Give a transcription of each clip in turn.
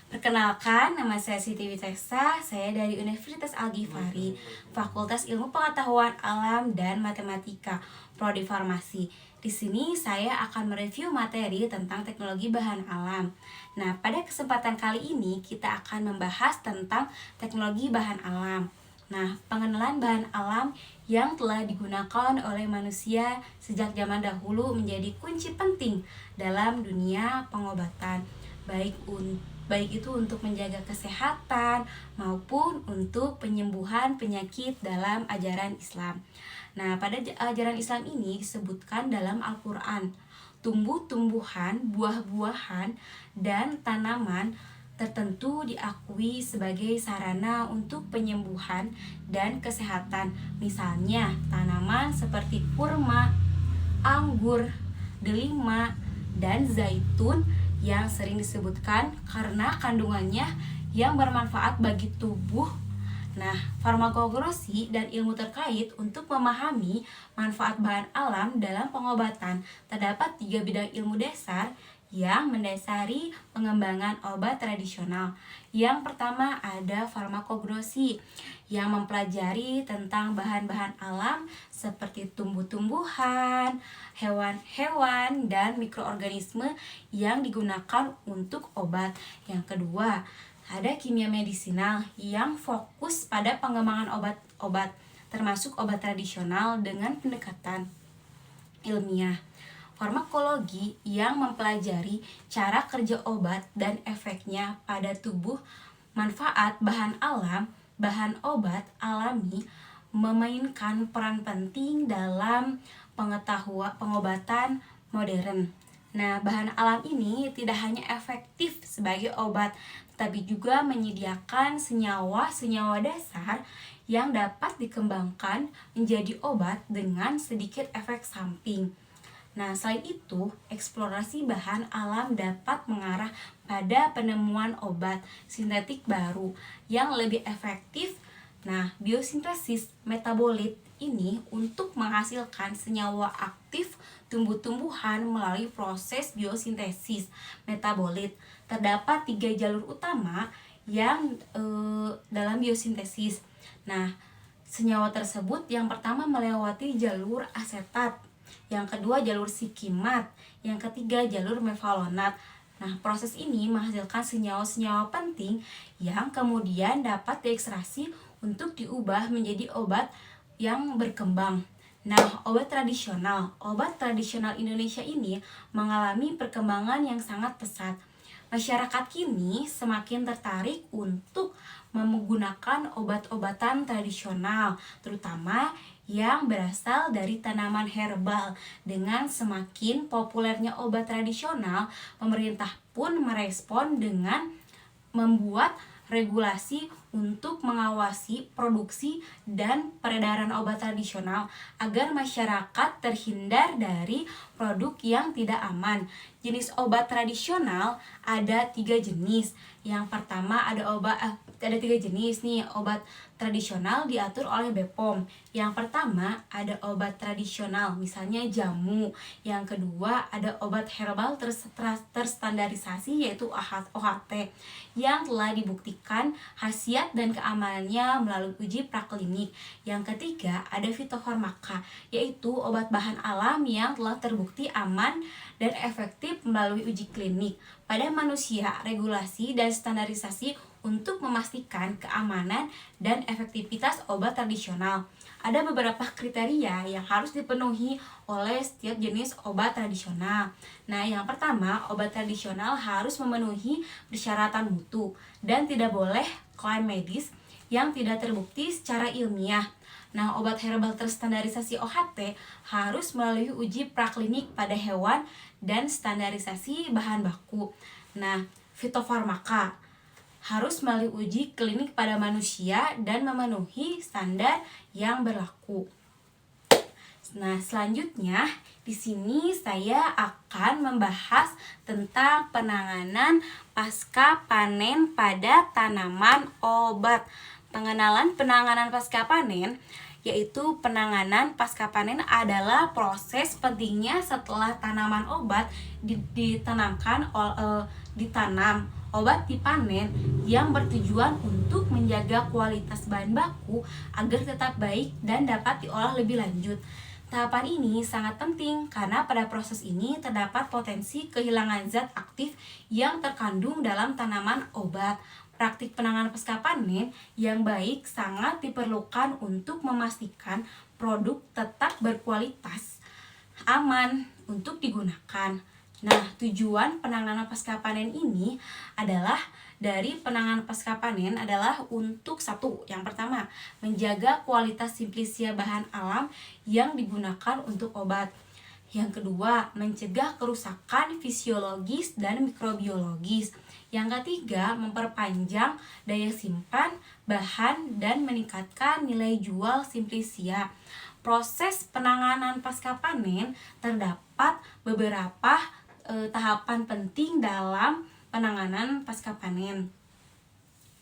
Perkenalkan, nama saya Siti Witesa, saya dari Universitas Al-Ghifari, Fakultas Ilmu Pengetahuan Alam dan Matematika, Prodi Farmasi. Di sini saya akan mereview materi tentang teknologi bahan alam. Nah, pada kesempatan kali ini kita akan membahas tentang teknologi bahan alam. Nah, pengenalan bahan alam yang telah digunakan oleh manusia sejak zaman dahulu menjadi kunci penting dalam dunia pengobatan, baik itu untuk menjaga kesehatan maupun untuk penyembuhan penyakit dalam ajaran Islam. Nah, pada ajaran Islam ini disebutkan dalam Al-Quran, tumbuh-tumbuhan, buah-buahan, dan tanaman tertentu diakui sebagai sarana untuk penyembuhan dan kesehatan. Misalnya, tanaman seperti kurma, anggur, delima, dan zaitun yang sering disebutkan karena kandungannya yang bermanfaat bagi tubuh. Nah, farmakologi dan ilmu terkait untuk memahami manfaat bahan alam dalam pengobatan terdapat 3 bidang ilmu dasar yang mendasari pengembangan obat tradisional. Yang pertama ada farmakologi yang mempelajari tentang bahan-bahan alam seperti tumbuh-tumbuhan, hewan-hewan, dan mikroorganisme yang digunakan untuk obat. Yang kedua, ada kimia medisinal yang fokus pada pengembangan obat-obat, termasuk obat tradisional dengan pendekatan ilmiah. Farmakologi yang mempelajari cara kerja obat dan efeknya pada tubuh. Manfaat bahan alam, bahan obat alami memainkan peran penting dalam pengobatan modern. Nah, bahan alam ini tidak hanya efektif sebagai obat, tapi juga menyediakan senyawa-senyawa dasar yang dapat dikembangkan menjadi obat dengan sedikit efek samping. Nah, selain itu, eksplorasi bahan alam dapat mengarah pada penemuan obat sintetik baru yang lebih efektif. Nah, biosintesis metabolit ini untuk menghasilkan senyawa aktif tumbuh-tumbuhan melalui proses biosintesis metabolit. Terdapat 3 jalur utama yang dalam biosintesis. Nah, senyawa tersebut yang pertama melewati jalur asetat, yang kedua jalur sikimat, yang ketiga jalur mevalonat. Nah, proses ini menghasilkan senyawa-senyawa penting yang kemudian dapat diekstraksi untuk diubah menjadi obat yang berkembang. Nah, obat tradisional Indonesia ini mengalami perkembangan yang sangat pesat. Masyarakat kini semakin tertarik untuk menggunakan obat-obatan tradisional, terutama yang berasal dari tanaman herbal. Dengan semakin populernya obat tradisional, pemerintah pun merespon dengan membuat regulasi untuk mengawasi produksi dan peredaran obat tradisional agar masyarakat terhindar dari produk yang tidak aman. Jenis obat tradisional ada 3 jenis. Yang pertama ada 3 jenis nih obat tradisional diatur oleh BPOM. Yang pertama ada obat tradisional, misalnya jamu. Yang kedua ada obat herbal terstandarisasi yaitu OHT yang telah dibuktikan khasiat dan keamanannya melalui uji praklinik. Yang ketiga ada fitofarmaka, yaitu obat bahan alam yang telah terbukti aman dan efektif melalui uji klinik. Pada manusia, regulasi dan standarisasi untuk memastikan keamanan dan efektivitas obat tradisional. Ada beberapa kriteria yang harus dipenuhi oleh setiap jenis obat tradisional. Nah, yang pertama, obat tradisional harus memenuhi persyaratan mutu dan tidak boleh klaim medis yang tidak terbukti secara ilmiah. Nah, obat herbal terstandarisasi OHT harus melalui uji praklinik pada hewan dan standarisasi bahan baku. Nah, fitofarmaka harus melalui uji klinik pada manusia dan memenuhi standar yang berlaku. Nah, selanjutnya di sini saya akan membahas tentang penanganan pasca panen pada tanaman obat. Penanganan pasca panen yaitu penanganan pasca panen adalah proses pentingnya setelah tanaman obat ditanam obat dipanen yang bertujuan untuk menjaga kualitas bahan baku agar tetap baik dan dapat diolah lebih lanjut. Tahapan ini sangat penting karena pada proses ini terdapat potensi kehilangan zat aktif yang terkandung dalam tanaman obat. Praktik penanganan pasca panen yang baik sangat diperlukan untuk memastikan produk tetap berkualitas, aman untuk digunakan. Nah, tujuan penanganan pasca panen ini adalah untuk yang pertama, menjaga kualitas simplisia bahan alam yang digunakan untuk obat. Yang kedua, mencegah kerusakan fisiologis dan mikrobiologis. Yang ketiga, memperpanjang daya simpan bahan dan meningkatkan nilai jual simplisia. Proses penanganan pasca panen terdapat beberapa tahapan penting dalam penanganan pasca panen.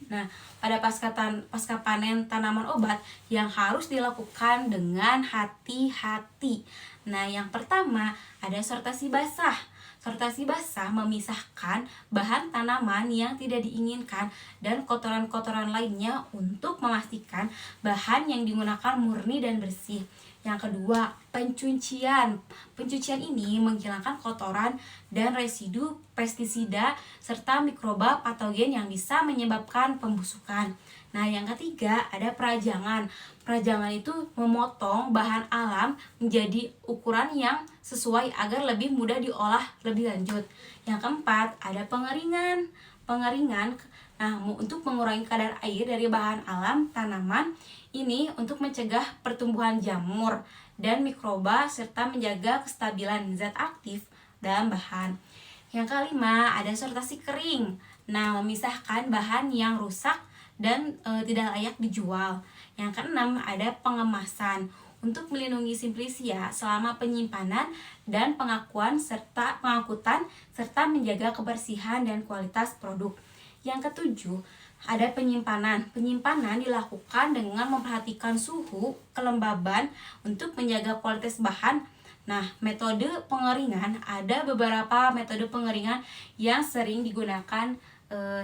Nah, pada pasca panen tanaman obat yang harus dilakukan dengan hati-hati. Nah, yang pertama ada sortasi basah. Sortasi basah memisahkan bahan tanaman yang tidak diinginkan dan kotoran-kotoran lainnya untuk memastikan bahan yang digunakan murni dan bersih. Yang kedua, pencucian. Pencucian ini menghilangkan kotoran dan residu pestisida serta mikroba patogen yang bisa menyebabkan pembusukan. Nah, yang ketiga ada perajangan. Perajangan itu memotong bahan alam menjadi ukuran yang sesuai agar lebih mudah diolah lebih lanjut. Yang keempat ada pengeringan. Nah, untuk mengurangi kadar air dari bahan alam tanaman ini untuk mencegah pertumbuhan jamur dan mikroba serta menjaga kestabilan zat aktif dalam bahan. Yang kelima ada sortasi kering. Nah, memisahkan bahan yang rusak dan tidak layak dijual. Yang keenam ada pengemasan untuk melindungi simplisia selama penyimpanan dan pengangkutan serta menjaga kebersihan dan kualitas produk. Yang ketujuh ada penyimpanan. Penyimpanan dilakukan dengan memperhatikan suhu, kelembaban untuk menjaga kualitas bahan. Nah, metode pengeringan, ada beberapa metode pengeringan yang sering digunakan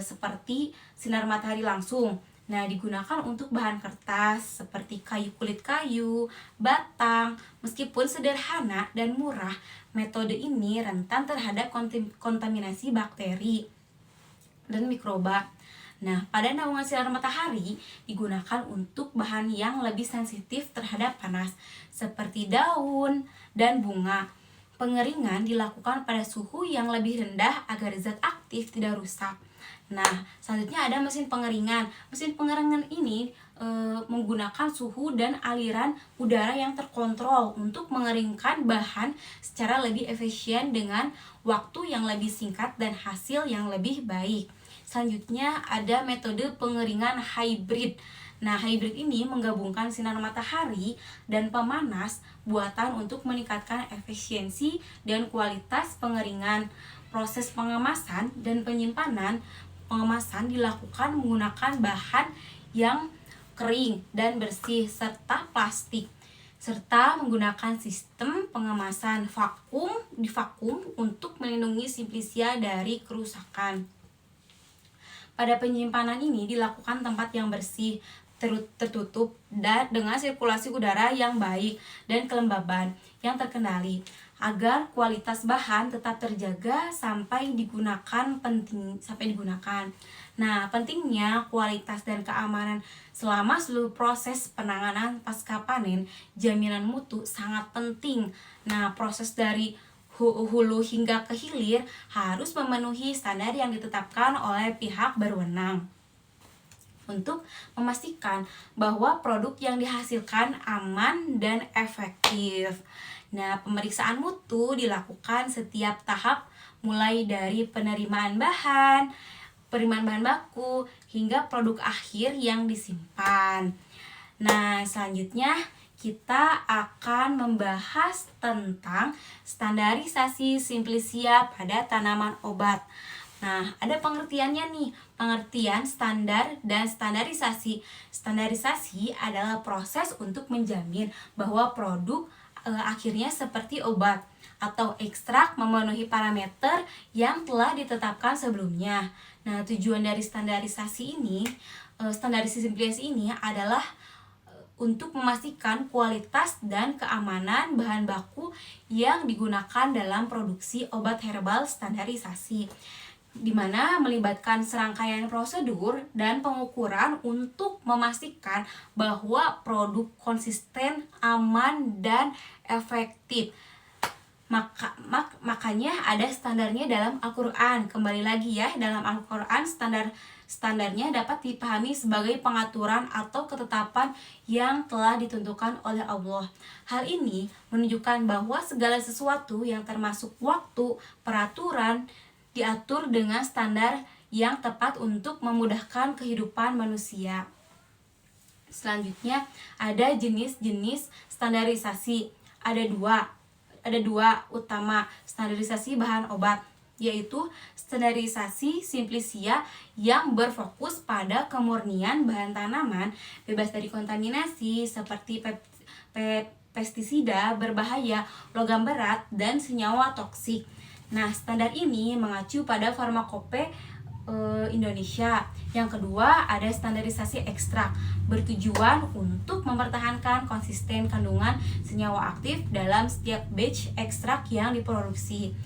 seperti sinar matahari langsung. Nah, digunakan untuk bahan kertas seperti kulit kayu, batang. Meskipun sederhana dan murah, metode ini rentan terhadap kontaminasi bakteri dan mikroba. Nah, pada naungan sinar matahari digunakan untuk bahan yang lebih sensitif terhadap panas, seperti daun dan bunga. Pengeringan dilakukan pada suhu yang lebih rendah agar zat aktif tidak rusak. Nah, selanjutnya ada mesin pengeringan. Mesin pengeringan ini menggunakan suhu dan aliran udara yang terkontrol untuk mengeringkan bahan secara lebih efisien dengan waktu yang lebih singkat dan hasil yang lebih baik. Selanjutnya ada metode pengeringan hybrid. Nah, hybrid ini menggabungkan sinar matahari dan pemanas buatan untuk meningkatkan efisiensi dan kualitas pengeringan. Proses pengemasan dan pengemasan dilakukan menggunakan bahan yang kering dan bersih serta plastik, serta menggunakan sistem pengemasan vakum untuk melindungi simplisia dari kerusakan. Pada penyimpanan ini dilakukan tempat yang bersih, tertutup dan dengan sirkulasi udara yang baik dan kelembaban yang terkendali agar kualitas bahan tetap terjaga sampai digunakan. Nah, pentingnya kualitas dan keamanan selama seluruh proses penanganan pasca panen, jaminan mutu sangat penting. Nah, proses dari hulu hingga ke hilir harus memenuhi standar yang ditetapkan oleh pihak berwenang untuk memastikan bahwa produk yang dihasilkan aman dan efektif. Nah, pemeriksaan mutu dilakukan setiap tahap mulai dari penerimaan bahan baku hingga produk akhir yang disimpan. Nah, selanjutnya kita akan membahas tentang standarisasi simplisia pada tanaman obat. Nah, ada pengertiannya nih, pengertian standar dan standarisasi. Standarisasi adalah proses untuk menjamin bahwa produk akhirnya seperti obat atau ekstrak memenuhi parameter yang telah ditetapkan sebelumnya. Nah, tujuan dari standarisasi ini adalah untuk memastikan kualitas dan keamanan bahan baku yang digunakan dalam produksi obat herbal standarisasi, di mana melibatkan serangkaian prosedur dan pengukuran untuk memastikan bahwa produk konsisten, aman, dan efektif. Makanya ada standarnya dalam Al-Quran. Kembali lagi ya, dalam Al-Quran standarnya dapat dipahami sebagai pengaturan atau ketetapan yang telah ditentukan oleh Allah. Hal ini menunjukkan bahwa segala sesuatu yang termasuk waktu, peraturan, diatur dengan standar yang tepat untuk memudahkan kehidupan manusia. Selanjutnya ada jenis-jenis standarisasi. Ada dua utama standarisasi bahan obat, yaitu standarisasi simplisia yang berfokus pada kemurnian bahan tanaman bebas dari kontaminasi seperti pestisida berbahaya, logam berat, dan senyawa toksik. Nah, standar ini mengacu pada Farmakope Indonesia. Yang kedua, ada standarisasi ekstrak, bertujuan untuk mempertahankan konsisten kandungan senyawa aktif dalam setiap batch ekstrak yang diproduksi.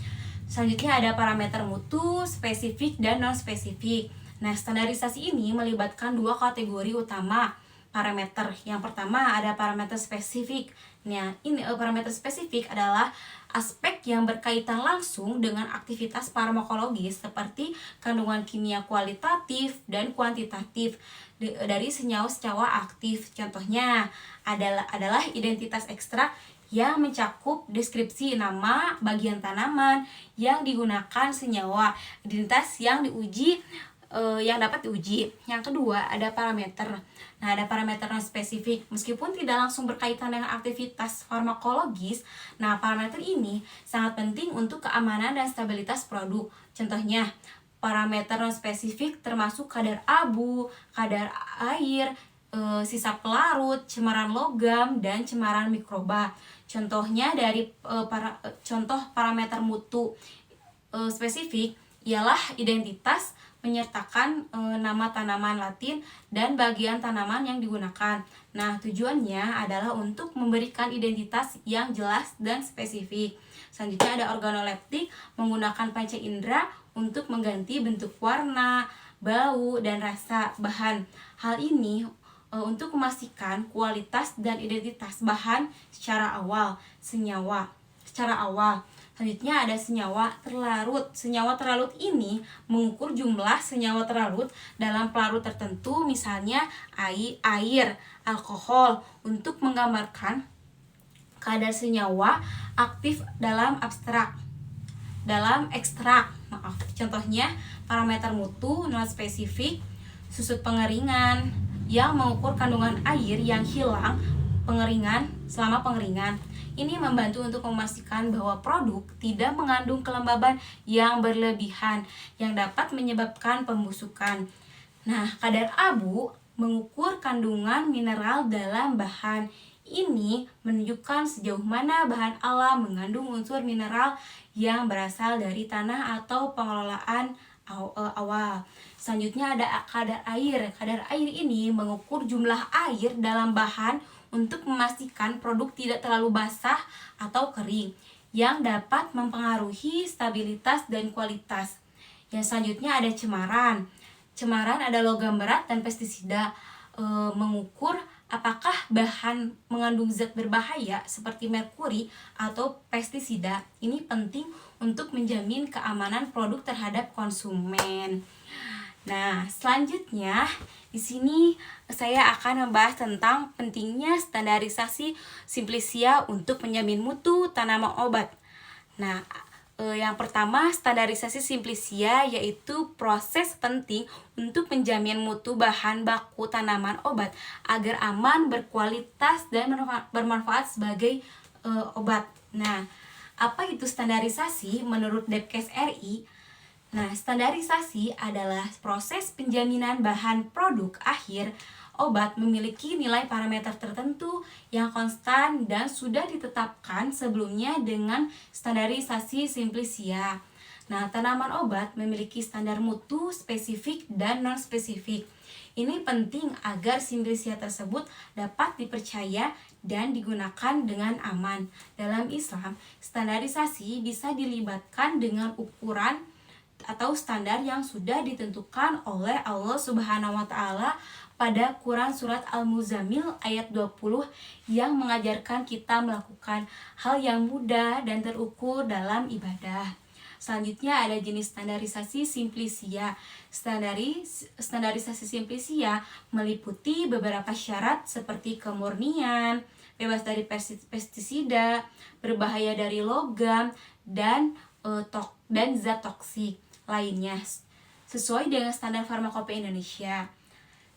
Selanjutnya ada parameter mutu, spesifik dan non-spesifik. Nah, standarisasi ini melibatkan dua kategori utama parameter. Yang pertama ada parameter spesifik. Nah, parameter spesifik adalah aspek yang berkaitan langsung dengan aktivitas farmakologis seperti kandungan kimia kualitatif dan kuantitatif dari senyawa-senyawa aktif. Contohnya adalah identitas ekstrak yang mencakup deskripsi nama, bagian tanaman yang digunakan senyawa, identitas yang diuji yang dapat diuji. Yang kedua ada parameter. Nah, ada parameter non spesifik. Meskipun tidak langsung berkaitan dengan aktivitas farmakologis, nah parameter ini sangat penting untuk keamanan dan stabilitas produk. Contohnya, parameter non spesifik termasuk kadar abu, kadar air, sisa pelarut, cemaran logam, dan cemaran mikroba. Contohnya dari contoh parameter mutu spesifik ialah identitas menyertakan nama tanaman Latin dan bagian tanaman yang digunakan. Nah, tujuannya adalah untuk memberikan identitas yang jelas dan spesifik. Selanjutnya ada organoleptik, menggunakan panca indera untuk mengganti bentuk warna, bau, dan rasa bahan. Hal ini untuk memastikan kualitas dan identitas bahan secara awal. Selanjutnya ada senyawa terlarut. Senyawa terlarut ini mengukur jumlah senyawa terlarut dalam pelarut tertentu, misalnya air, alkohol, untuk menggambarkan kadar senyawa aktif dalam ekstrak. Contohnya parameter mutu non spesifik, susut pengeringan yang mengukur kandungan air yang hilang selama pengeringan. Ini membantu untuk memastikan bahwa produk tidak mengandung kelembaban yang berlebihan yang dapat menyebabkan pembusukan. Nah, kadar abu mengukur kandungan mineral dalam bahan. Ini menunjukkan sejauh mana bahan alam mengandung unsur mineral yang berasal dari tanah atau pengelolaan awal. Selanjutnya ada kadar air. Kadar air ini mengukur jumlah air dalam bahan untuk memastikan produk tidak terlalu basah atau kering, yang dapat mempengaruhi stabilitas dan kualitas. Yang selanjutnya ada cemaran. Cemaran ada logam berat dan pestisida, mengukur apakah bahan mengandung zat berbahaya seperti merkuri atau pestisida. Ini penting untuk menjamin keamanan produk terhadap konsumen. Nah, selanjutnya di sini saya akan membahas tentang pentingnya standarisasi simplisia untuk menjamin mutu tanaman obat. Nah, yang pertama, standarisasi simplisia yaitu proses penting untuk menjamin mutu bahan baku tanaman obat agar aman, berkualitas, dan bermanfaat sebagai obat. Nah, apa itu standarisasi menurut Depkes RI? Nah, standarisasi adalah proses penjaminan bahan produk akhir obat memiliki nilai parameter tertentu yang konstan dan sudah ditetapkan sebelumnya dengan standarisasi Simplisia. Nah, tanaman obat memiliki standar mutu spesifik dan non-spesifik. Ini penting agar Simplisia tersebut dapat dipercaya dan digunakan dengan aman. Dalam Islam, standarisasi bisa dilibatkan dengan ukuran atau standar yang sudah ditentukan oleh Allah Subhanahu wa taala pada Quran surat Al-Muzammil ayat 20 yang mengajarkan kita melakukan hal yang mudah dan terukur dalam ibadah. Selanjutnya ada jenis standarisasi Simplisia. Standarisasi Simplisia meliputi beberapa syarat seperti kemurnian, bebas dari pestisida, berbahaya dari logam, dan zat toksik lainnya sesuai dengan standar farmakope Indonesia.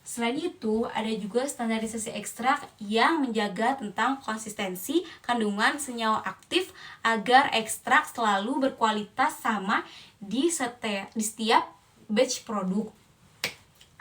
Selain itu, ada juga standarisasi ekstrak yang menjaga tentang konsistensi kandungan senyawa aktif agar ekstrak selalu berkualitas sama di setiap batch produk.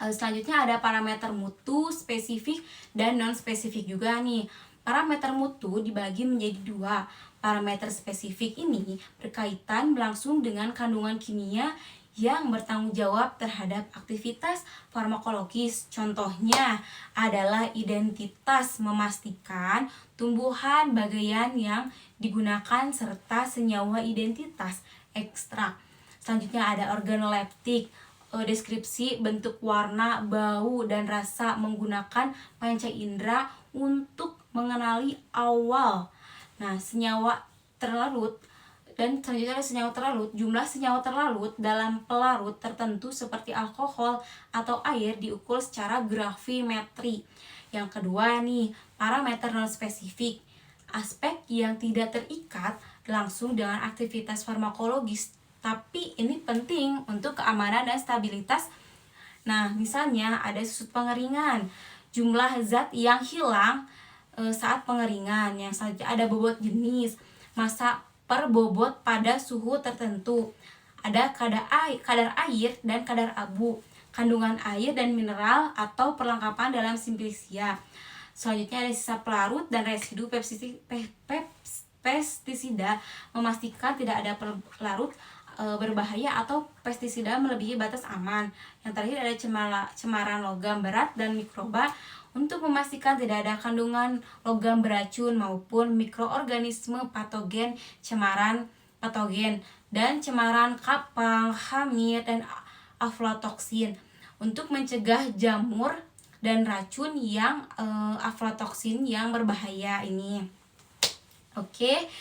Selanjutnya ada parameter mutu spesifik dan non spesifik juga nih. Parameter mutu dibagi menjadi dua. Parameter spesifik ini berkaitan langsung dengan kandungan kimia yang bertanggung jawab terhadap aktivitas farmakologis. Contohnya adalah identitas memastikan tumbuhan bagian yang digunakan serta senyawa identitas ekstrak. Selanjutnya ada organoleptik, deskripsi bentuk, warna, bau, dan rasa menggunakan panca indera untuk mengenali awal. Nah, senyawa terlarut dan selanjutnya ada senyawa terlarut. Jumlah senyawa terlarut dalam pelarut tertentu seperti alkohol atau air diukur secara gravimetri. Yang kedua nih, parameter non spesifik, aspek yang tidak terikat langsung dengan aktivitas farmakologis, tapi ini penting untuk keamanan dan stabilitas. Nah, misalnya ada susut pengeringan, jumlah zat yang hilang saat pengeringan. Yang selanjutnya ada bobot jenis, massa per bobot pada suhu tertentu. Ada kadar air dan kadar abu, kandungan air dan mineral atau perlengkapan dalam Simplisia. Selanjutnya ada sisa pelarut dan residu pestisida, memastikan tidak ada pelarut berbahaya atau pestisida melebihi batas aman. Yang terakhir ada cemaran logam berat dan mikroba, untuk memastikan tidak ada kandungan logam beracun maupun mikroorganisme patogen, cemaran patogen, dan cemaran kapang, hamir, dan aflatoksin untuk mencegah jamur dan racun yang aflatoksin yang berbahaya ini. Oke,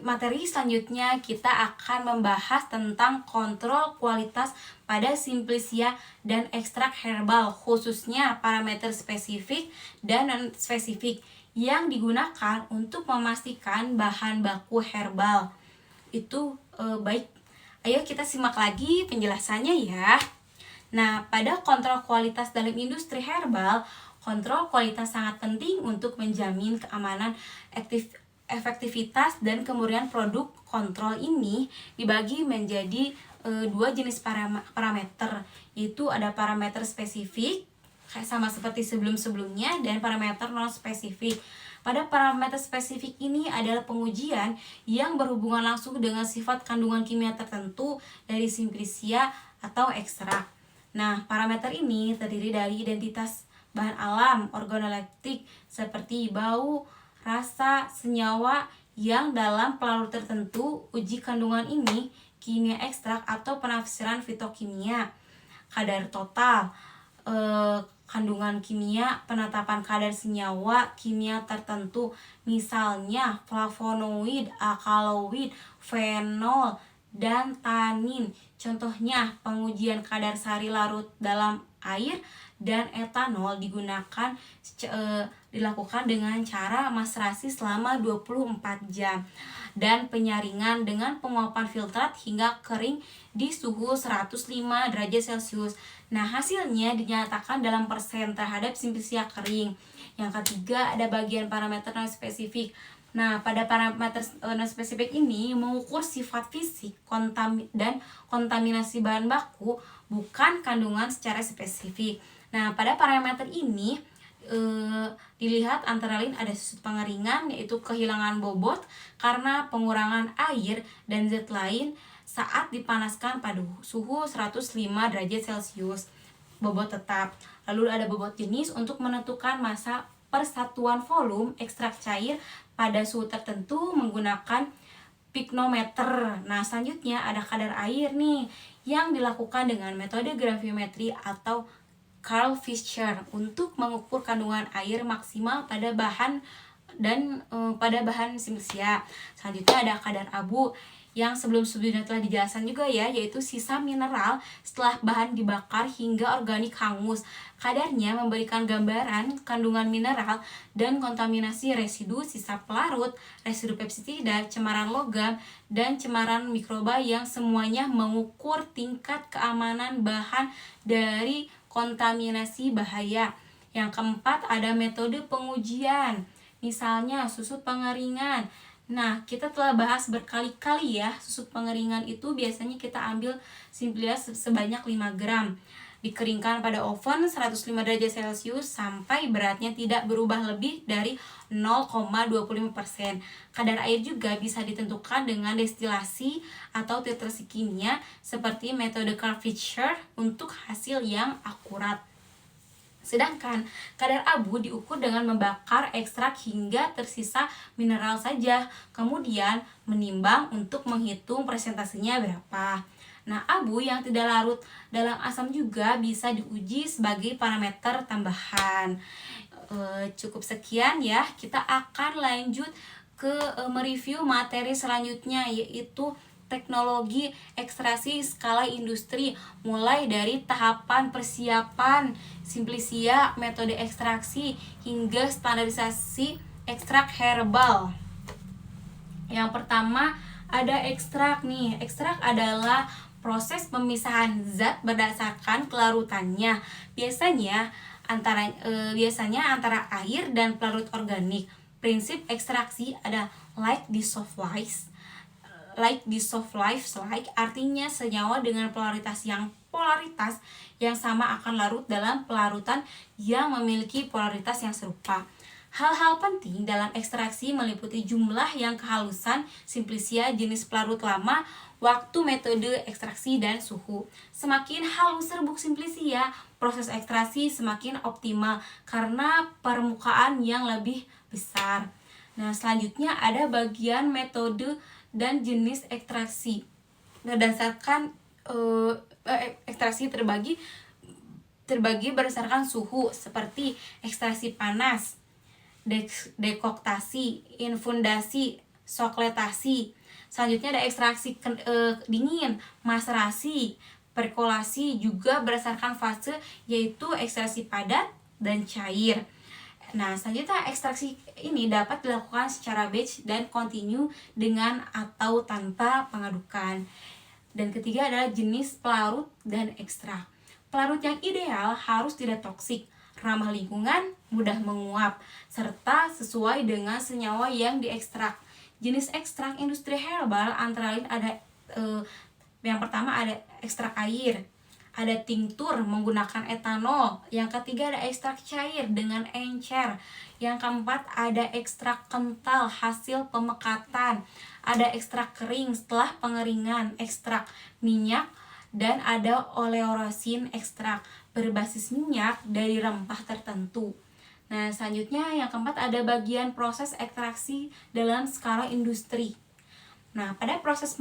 materi selanjutnya kita akan membahas tentang kontrol kualitas pada Simplisia dan ekstrak herbal, khususnya parameter spesifik dan non spesifik yang digunakan untuk memastikan bahan baku herbal itu baik. Ayo kita simak lagi penjelasannya ya. Nah, pada kontrol kualitas dalam industri herbal, kontrol kualitas sangat penting untuk menjamin keamanan, efektivitas, dan kemurnian produk. Kontrol ini dibagi menjadi dua jenis parameter, yaitu ada parameter spesifik sama seperti sebelum-sebelumnya dan parameter non spesifik. Pada parameter spesifik ini adalah pengujian yang berhubungan langsung dengan sifat kandungan kimia tertentu dari Simplisia atau ekstrak. Nah, parameter ini terdiri dari identitas bahan alam organoleptik seperti bau, rasa, senyawa yang dalam pelarut tertentu, uji kandungan ini, kimia ekstrak atau penafsiran fitokimia, kadar total, kandungan kimia, penetapan kadar senyawa kimia tertentu, misalnya flavonoid, alkaloid, fenol, dan tanin. Contohnya, pengujian kadar sari larut dalam air dan etanol dilakukan dengan cara maserasi selama 24 jam dan penyaringan dengan penguapan filtrat hingga kering di suhu 105 derajat Celcius. Nah, hasilnya dinyatakan dalam persen terhadap Simplisia kering. Yang ketiga ada bagian parameter non spesifik. Nah, pada parameter non-spesifik ini mengukur sifat fisik dan kontaminasi bahan baku, bukan kandungan secara spesifik. Nah, pada parameter ini dilihat antara lain ada sudut pengeringan, yaitu kehilangan bobot karena pengurangan air dan zat lain saat dipanaskan pada suhu 105 derajat Celcius. Bobot tetap. Lalu ada bobot jenis untuk menentukan massa persatuan volume ekstrak cair pada suhu tertentu menggunakan piknometer. Nah, selanjutnya ada kadar air nih yang dilakukan dengan metode graviometri atau Carl Fisher untuk mengukur kandungan air maksimal pada bahan simplisia. Selanjutnya ada kadar abu yang sebelumnya telah dijelaskan juga ya, yaitu sisa mineral setelah bahan dibakar hingga organik hangus. Kadarnya memberikan gambaran kandungan mineral dan kontaminasi residu sisa pelarut, residu pestisida, cemaran logam, dan cemaran mikroba yang semuanya mengukur tingkat keamanan bahan dari kontaminasi bahaya. Yang keempat ada metode pengujian, misalnya susut pengeringan. Nah, kita telah bahas berkali-kali ya, susut pengeringan itu biasanya kita ambil simplicia sebanyak 5 gram. Dikeringkan pada oven 105 derajat Celcius sampai beratnya tidak berubah lebih dari 0,25%. Kadar air juga bisa ditentukan dengan destilasi atau titrasi kimia seperti metode Carl Fisher untuk hasil yang akurat. Sedangkan kadar abu diukur dengan membakar ekstrak hingga tersisa mineral saja, kemudian menimbang untuk menghitung presentasinya berapa. Nah, abu yang tidak larut dalam asam juga bisa diuji sebagai parameter tambahan. Cukup sekian ya, kita akan lanjut ke mereview materi selanjutnya, yaitu teknologi ekstraksi skala industri, mulai dari tahapan persiapan simplicia, metode ekstraksi, hingga standarisasi ekstrak herbal. Yang pertama ada ekstrak nih. Ekstrak adalah proses pemisahan zat berdasarkan kelarutannya. Biasanya antara air dan pelarut organik. Prinsip ekstraksi ada like dissolve like artinya senyawa dengan polaritas yang sama akan larut dalam pelarutan yang memiliki polaritas yang serupa. Hal-hal penting dalam ekstraksi meliputi jumlah yang kehalusan simplicia jenis pelarut lama, waktu metode ekstraksi, dan suhu. Semakin halus serbuk simplicia, proses ekstraksi semakin optimal karena permukaan yang lebih besar. Nah, selanjutnya ada bagian metode dan jenis ekstraksi. Berdasarkan ekstraksi terbagi berdasarkan suhu, seperti ekstraksi panas, dekoktasi, infundasi, sokletasi. Selanjutnya ada ekstraksi dingin, maserasi, perkolasi, juga berdasarkan fase, yaitu ekstraksi padat dan cair. Nah, selanjutnya ekstraksi ini dapat dilakukan secara batch dan continue dengan atau tanpa pengadukan. Dan ketiga adalah jenis pelarut dan ekstrak. Pelarut yang ideal harus tidak toksik, ramah lingkungan, mudah menguap, serta sesuai dengan senyawa yang diekstrak. Jenis ekstrak industri herbal antara lain ada yang pertama ada ekstrak air, ada tinktur menggunakan etanol, yang ketiga ada ekstrak cair dengan encer, yang keempat ada ekstrak kental hasil pemekatan, ada ekstrak kering setelah pengeringan, ekstrak minyak, dan ada oleoresin ekstrak berbasis minyak dari rempah tertentu. Nah, selanjutnya yang keempat ada bagian proses ekstraksi dalam skala industri. Nah, pada proses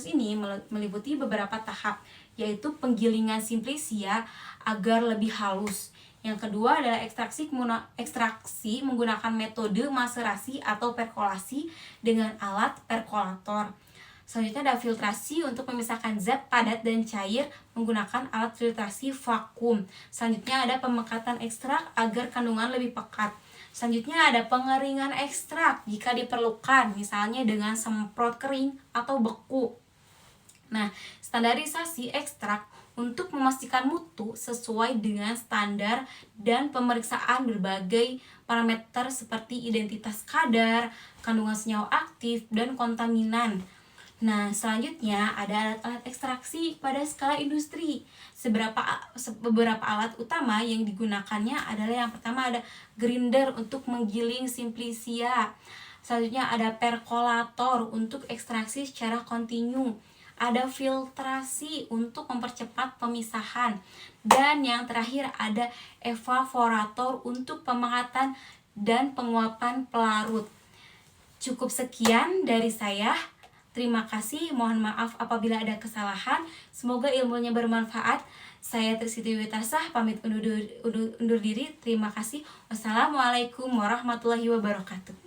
ini meliputi beberapa tahap, yaitu penggilingan simplicia agar lebih halus. Yang kedua adalah ekstraksi menggunakan metode maserasi atau perkolasi dengan alat perkolator. Selanjutnya ada filtrasi untuk memisahkan zat padat dan cair menggunakan alat filtrasi vakum. Selanjutnya ada pemekatan ekstrak agar kandungan lebih pekat. Selanjutnya ada pengeringan ekstrak jika diperlukan, misalnya dengan semprot kering atau beku. Nah, standarisasi ekstrak untuk memastikan mutu sesuai dengan standar dan pemeriksaan berbagai parameter seperti identitas kadar, kandungan senyawa aktif, dan kontaminan. Nah, selanjutnya ada alat-alat ekstraksi pada skala industri. Beberapa alat utama yang digunakannya adalah yang pertama ada grinder untuk menggiling simplicia. Selanjutnya ada perkolator untuk ekstraksi secara kontinu. Ada filtrasi untuk mempercepat pemisahan. Dan yang terakhir ada evaporator untuk pemangatan dan penguapan pelarut. Cukup sekian dari saya. Terima kasih, mohon maaf apabila ada kesalahan. Semoga ilmunya bermanfaat. Saya Trisiti Witasah, pamit undur diri. Terima kasih. Wassalamualaikum warahmatullahi wabarakatuh.